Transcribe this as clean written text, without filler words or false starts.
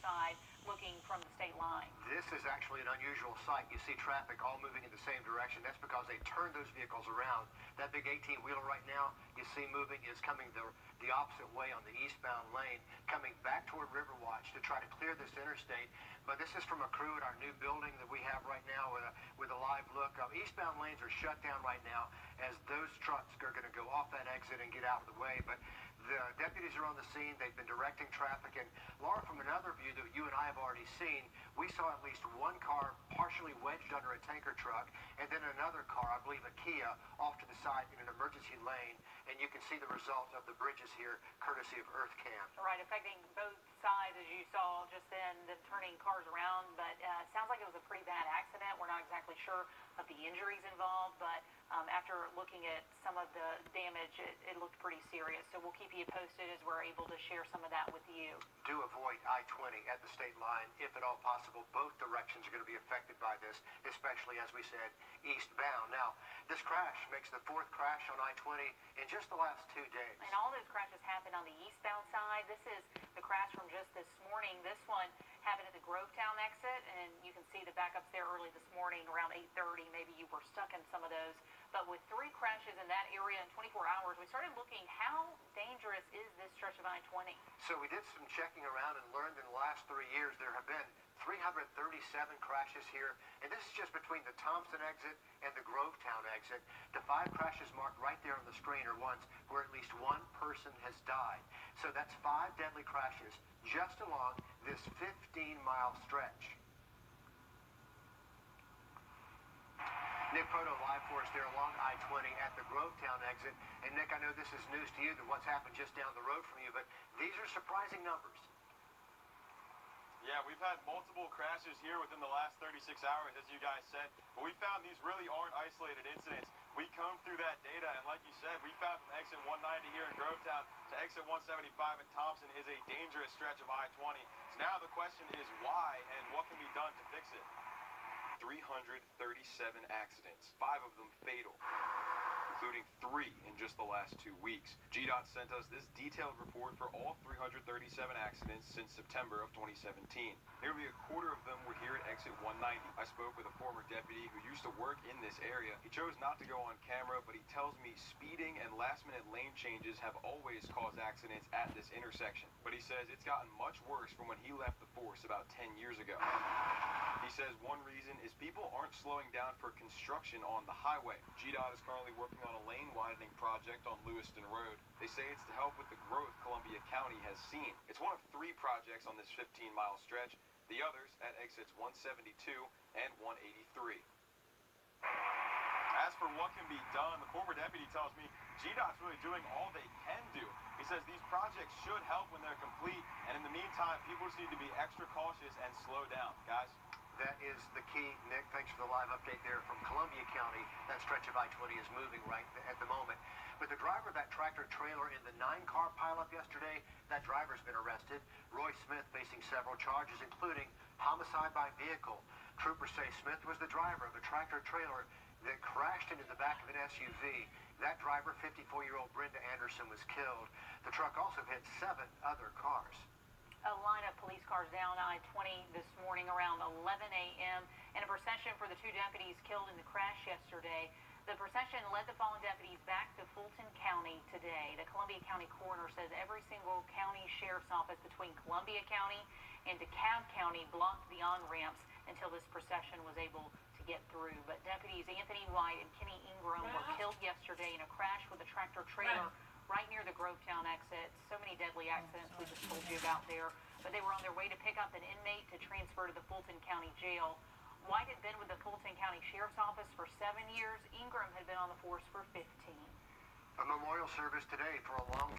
side looking from the state line. This is actually an unusual sight. You see traffic all moving in the same direction. That's because they turned those vehicles around. That big 18-wheeler right now you see moving is coming the opposite way on the eastbound lane, coming back toward Riverwatch to try to clear this interstate. But this is from a crew at our new building that we have right now with a live look. Eastbound lanes are shut down right now as those trucks are going to go off that exit and get out of the way. But the deputies are on the scene. They've been directing traffic. And Laura, from another view that you and I have already seen, we saw at least one car partially wedged under a tanker truck, and then another car, I believe a Kia, off to the side in an emergency lane. And you can see the result of the bridges here, courtesy of EarthCam. Right, affecting both sides, as you saw just then, them turning cars around. But it sounds like it was a pretty bad accident. We're not exactly sure of the injuries involved, but after looking at some of the damage, it looked pretty serious. So we'll keep you posted as we're able to share some of that with you. Do avoid I-20 at the state line, if at all possible. Both directions are going to be affected by this, especially, as we said, eastbound. Now, this crash makes the fourth crash on I-20 in just the last 2 days. And all those crashes happened on the eastbound side. This is the crash from just this morning. This one happened at the Grovetown exit, and you can see the backups there early this morning around 8:30. Maybe you were stuck in some of those. But with 3 crashes in that area in 24 hours, we started looking, how dangerous is this stretch of I-20? So we did some checking around and learned in the last 3 years there have been 337 crashes here, and this is just between the Thompson exit and the Grovetown exit. The 5 crashes marked right there on the screen are ones where at least one person has died. So that's 5 deadly crashes just along this 15-mile stretch. Nick Proto live for us there along I-20 at the Grovetown exit. And Nick, I know this is news to you that what's happened just down the road from you, but these are surprising numbers. Yeah, we've had multiple crashes here within the last 36 hours, as you guys said, but we found these really aren't isolated incidents. We combed through that data, and like you said, we found from exit 190 here in Grovetown to exit 175 in Thompson is a dangerous stretch of I-20. So now the question is why and what can be done to fix it? 337 accidents, 5 of them fatal, including 3 in just the last 2 weeks. GDOT sent us this detailed report for all 337 accidents since September of 2017. Nearly a quarter of them were here at exit 190. I spoke with a former deputy who used to work in this area. He chose not to go on camera, but he tells me speeding and last-minute lane changes have always caused accidents at this intersection. But he says it's gotten much worse from when he left the force about 10 years ago. He says one reason is people aren't slowing down for construction on the highway. GDOT is currently working on a lane widening project on Lewiston Road. They say it's to help with the growth Columbia County has seen. It's one of 3 projects on this 15-mile stretch, the others at exits 172 and 183. As for what can be done, the former deputy tells me GDOT's really doing all they can do. He says these projects should help when they're complete, and in the meantime, people just need to be extra cautious and slow down. Guys? That is the key. Nick, thanks for the live update there from Columbia County. That stretch of I-20 is moving right at the moment. But the driver of that tractor-trailer in the 9-car pileup yesterday, that driver's been arrested. Roy Smith facing several charges, including homicide by vehicle. Troopers say Smith was the driver of a tractor-trailer that crashed into the back of an SUV. That driver, 54-year-old Brenda Anderson, was killed. The truck also hit 7 other cars. A line of police cars down I-20 this morning around 11 a.m. in a procession for the 2 deputies killed in the crash yesterday. The procession led the fallen deputies back to Fulton County today. The Columbia County coroner says every single county sheriff's office between Columbia County and DeKalb County blocked the on-ramps until this procession was able to get through. But deputies Anthony White and Kenny Ingram were killed yesterday in a crash with a tractor-trailer right near the Grovetown exit. So many deadly accidents we just told you about there. But they were on their way to pick up an inmate to transfer to the Fulton County Jail. White had been with the Fulton County Sheriff's Office for 7 years. Ingram had been on the force for 15. A memorial service today for a long